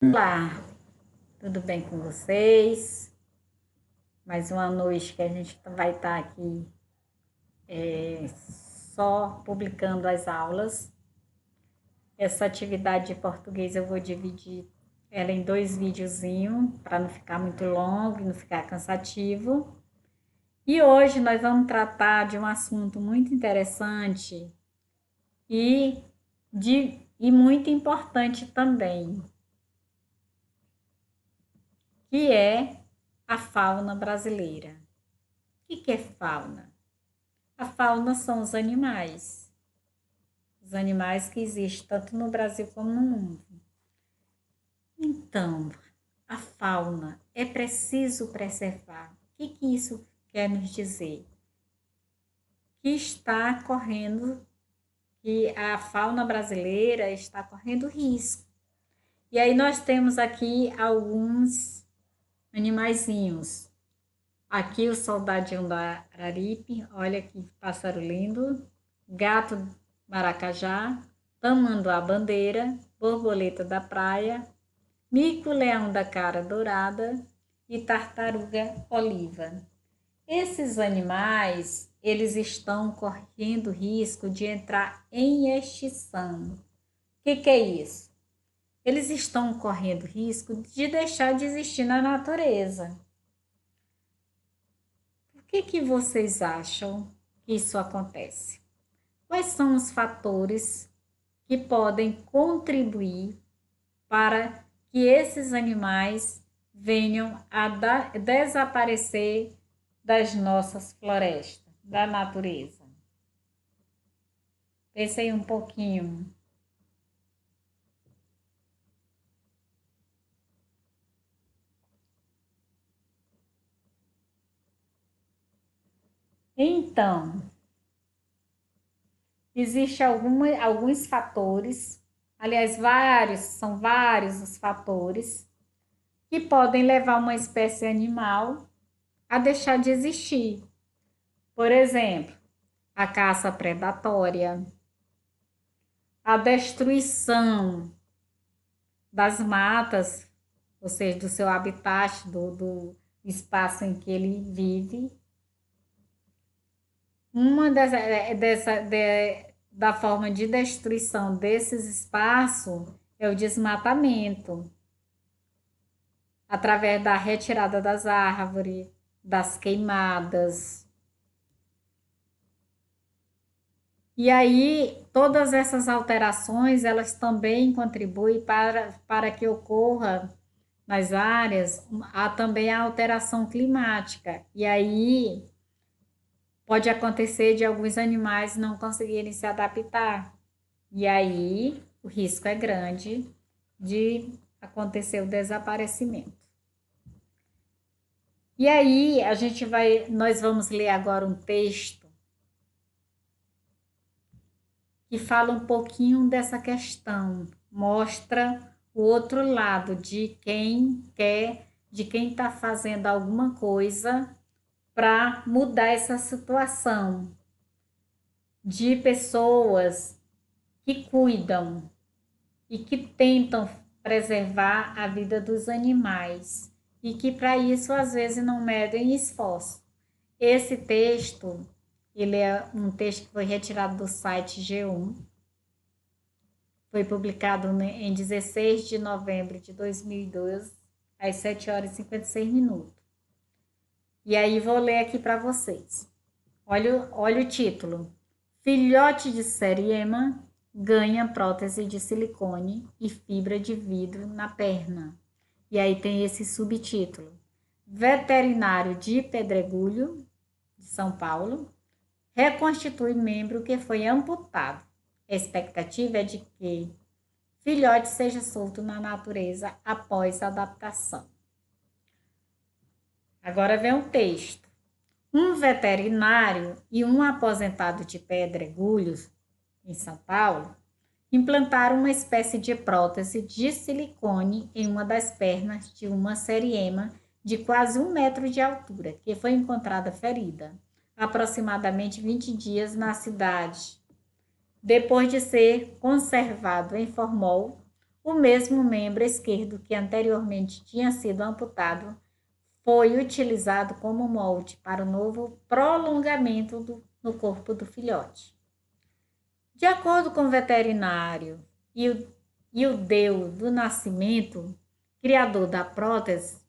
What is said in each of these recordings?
Olá, tudo bem com vocês? Mais uma noite que a gente vai estar aqui só publicando as aulas. Essa atividade de português eu vou dividir ela em dois videozinhos para não ficar muito longo e não ficar cansativo. E hoje nós vamos tratar de um assunto muito interessante e, e muito importante também, que é a fauna brasileira. O que é fauna? A fauna são os animais que existem tanto no Brasil como no mundo. Então, a fauna é preciso preservar. O que isso quer nos dizer? Que está correndo, que a fauna brasileira está correndo risco. E aí nós temos aqui alguns animaizinhos. Aqui o soldadinho da Araripe, olha que pássaro lindo. Gato maracajá, tamanduá-bandeira, borboleta da praia, mico-leão da cara dourada e tartaruga-oliva. Esses animais, eles estão correndo risco de entrar em extinção. O que é isso? Eles estão correndo risco de deixar de existir na natureza. Por que vocês acham que isso acontece? Quais são os fatores que podem contribuir para que esses animais venham a desaparecer das nossas florestas, da natureza? Pensei um pouquinho. Então, existem alguns fatores, aliás, são vários os fatores que podem levar uma espécie animal a deixar de existir. Por exemplo, a caça predatória, a destruição das matas, ou seja, do seu habitat, do espaço em que ele vive. Uma da forma de destruição desses espaços é o desmatamento, através da retirada das árvores, das queimadas. E aí, todas essas alterações, elas também contribuem para que ocorra nas áreas, há também a alteração climática. E aí, pode acontecer de alguns animais não conseguirem se adaptar. E aí, o risco é grande de acontecer o desaparecimento. E aí, nós vamos ler agora um texto que fala um pouquinho dessa questão, mostra o outro lado de quem quer, de quem está fazendo alguma coisa para mudar essa situação, de pessoas que cuidam e que tentam preservar a vida dos animais e que para isso às vezes não medem esforço. Esse texto, ele é um texto que foi retirado do site G1, foi publicado em 16 de novembro de 2012, às 7 horas e 56 minutos. E aí vou ler aqui para vocês. Olha o título. Filhote de seriema ganha prótese de silicone e fibra de vidro na perna. E aí tem esse subtítulo. Veterinário de Pedregulho, de São Paulo, reconstitui membro que foi amputado. A expectativa é de que filhote seja solto na natureza após a adaptação. Agora vem o texto. Um veterinário e um aposentado de Pedregulhos, em São Paulo, implantaram uma espécie de prótese de silicone em uma das pernas de uma seriema de quase 1 metro de altura, que foi encontrada ferida, aproximadamente 20 dias na cidade. Depois de ser conservado em formol, O mesmo membro esquerdo que anteriormente tinha sido amputado foi utilizado como molde para o novo prolongamento no corpo do filhote. De acordo com o veterinário e o Deus do nascimento, criador da prótese,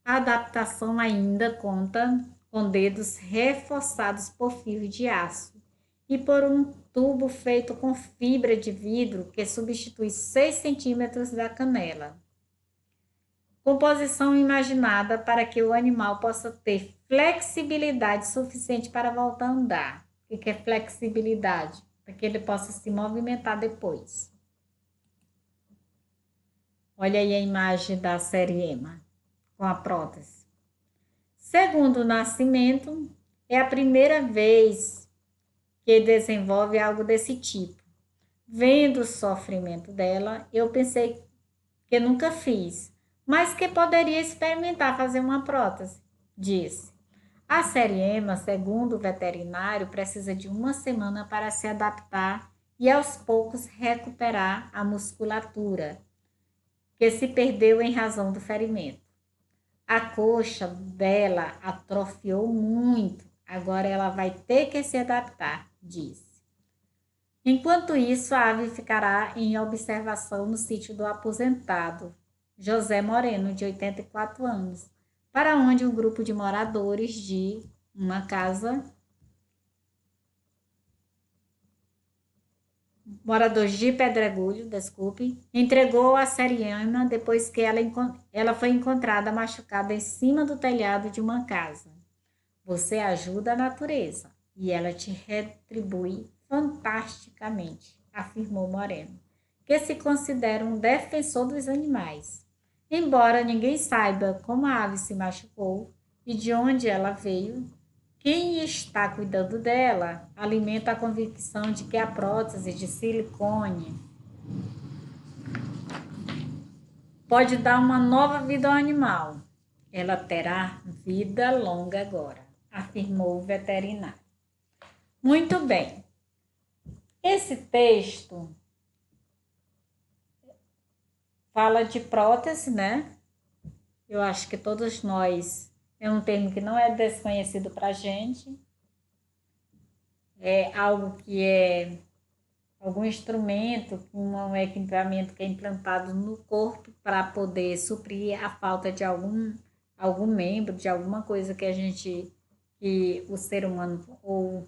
a adaptação ainda conta com dedos reforçados por fio de aço e por um tubo feito com fibra de vidro que substitui 6 centímetros da canela. Composição imaginada para que o animal possa ter flexibilidade suficiente para voltar a andar. O que é flexibilidade? Para que ele possa se movimentar depois. Olha aí a imagem da série EMA com a prótese. Segundo o nascimento, é a primeira vez que desenvolve algo desse tipo. Vendo o sofrimento dela, eu pensei que nunca fiz, mas que poderia experimentar fazer uma prótese, disse. A série EMA, segundo o veterinário, precisa de 1 semana para se adaptar e aos poucos recuperar a musculatura que se perdeu em razão do ferimento. A coxa dela atrofiou muito, agora ela vai ter que se adaptar, disse. Enquanto isso, a ave ficará em observação no sítio do aposentado José Moreno, de 84 anos, para onde um grupo de moradores de uma casa, moradores de Pedregulho, entregou a série EMA depois que ela foi encontrada machucada em cima do telhado de uma casa. Você ajuda a natureza e ela te retribui fantasticamente, afirmou Moreno, que se considera um defensor dos animais. Embora ninguém saiba como a ave se machucou e de onde ela veio, quem está cuidando dela alimenta a convicção de que a prótese de silicone pode dar uma nova vida ao animal. Ela terá vida longa agora, afirmou o veterinário. Muito bem. Esse texto fala de prótese, né? Eu acho que todos nós, é um termo que não é desconhecido para a gente. É algo que é algum instrumento, um equipamento que é implantado no corpo para poder suprir a falta de algum membro, de alguma coisa que o ser humano ou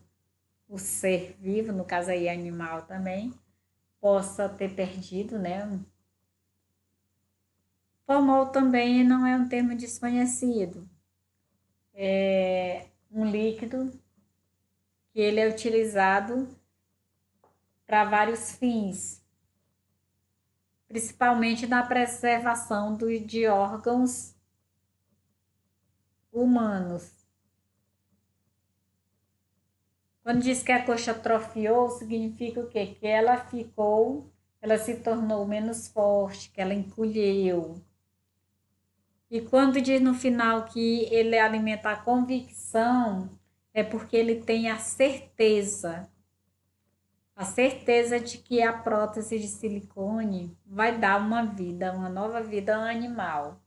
o ser vivo, no caso aí animal também, possa ter perdido, né? Formol também não é um termo desconhecido. É um líquido que ele é utilizado para vários fins, principalmente na preservação de órgãos humanos. Quando diz que a coxa atrofiou, significa o quê? Que ela se tornou menos forte, que ela encolheu. E quando diz no final que ele alimenta a convicção, é porque ele tem a certeza de que a prótese de silicone vai dar uma nova vida ao animal.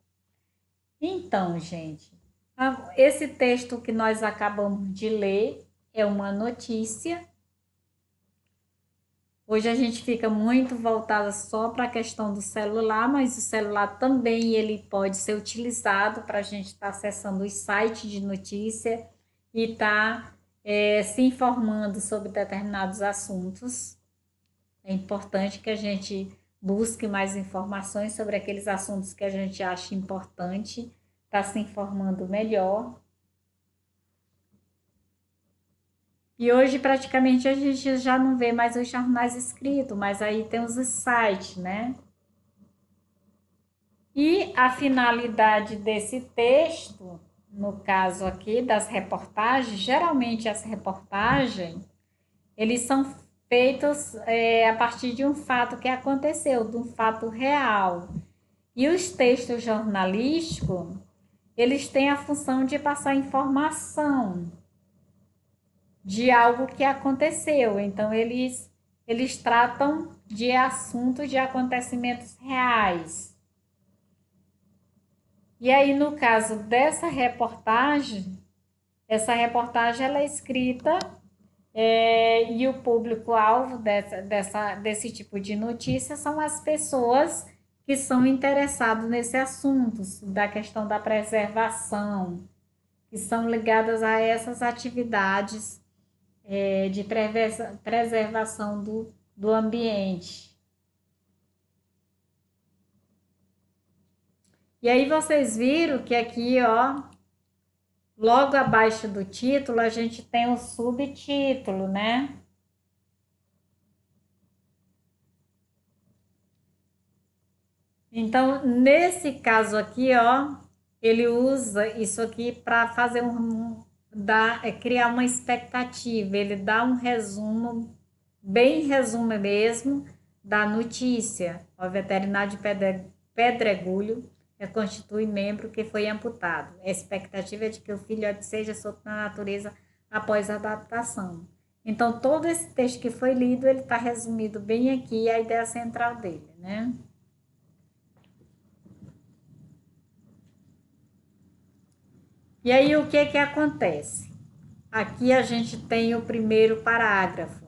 Então, gente, esse texto que nós acabamos de ler é uma notícia. Hoje a gente fica muito voltada só para a questão do celular, mas o celular também ele pode ser utilizado para a gente estar acessando os sites de notícia e estar se informando sobre determinados assuntos. É importante que a gente busque mais informações sobre aqueles assuntos que a gente acha importante, estar se informando melhor. E hoje praticamente a gente já não vê mais os jornais escritos, mas aí tem os sites, né? E a finalidade desse texto, no caso aqui das reportagens, geralmente as reportagens, eles são feitos a partir de um fato que aconteceu, de um fato real. E os textos jornalísticos, eles têm a função de passar informação de algo que aconteceu. Então, eles tratam de assuntos, de acontecimentos reais. E aí, no caso dessa reportagem, essa reportagem ela é escrita e o público-alvo desse tipo de notícia são as pessoas que são interessadas nesse assunto, da questão da preservação, que são ligadas a essas atividades de preservação do ambiente. E aí vocês viram que aqui, ó, logo abaixo do título, a gente tem o subtítulo, né? Então, nesse caso aqui, ó, ele usa isso aqui para fazer criar uma expectativa. Ele dá um resumo, bem resumo mesmo, da notícia. O veterinário de Pedregulho constitui membro que foi amputado. A expectativa é de que o filhote seja solto na natureza após a adaptação. Então, todo esse texto que foi lido, ele está resumido bem aqui, a ideia central dele, né? E aí, o que que acontece? Aqui a gente tem o primeiro parágrafo.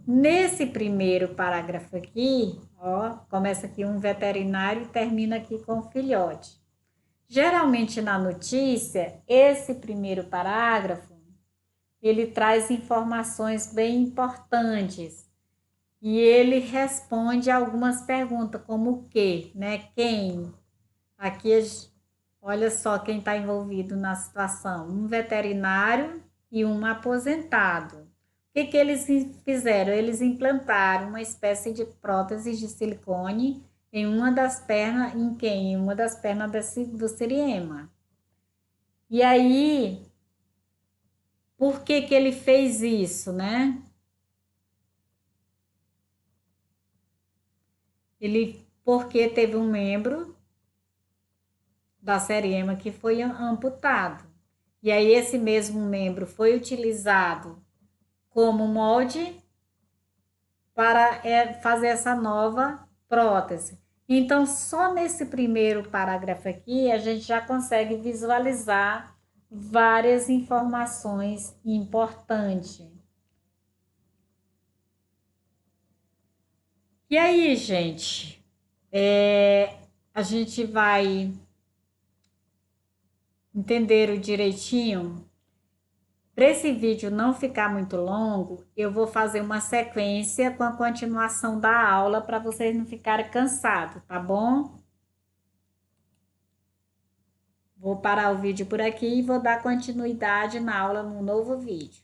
Nesse primeiro parágrafo aqui, ó, começa aqui um veterinário e termina aqui com o filhote. Geralmente na notícia, esse primeiro parágrafo, ele traz informações bem importantes. E ele responde algumas perguntas, como o quê, né? Quem? Aqui, olha só quem está envolvido na situação: um veterinário e um aposentado. O que eles fizeram? Eles implantaram uma espécie de prótese de silicone em uma das pernas, em quem? Em uma das pernas do Siriema. E aí, por que ele fez isso, né? Porque teve um membro da Siriema que foi amputado. E aí esse mesmo membro foi utilizado como molde para fazer essa nova prótese. Então, só nesse primeiro parágrafo aqui, a gente já consegue visualizar várias informações importantes. E aí, gente, a gente vai entender direitinho. Para esse vídeo não ficar muito longo, eu vou fazer uma sequência com a continuação da aula para vocês não ficarem cansados, tá bom? Vou parar o vídeo por aqui e vou dar continuidade na aula no novo vídeo.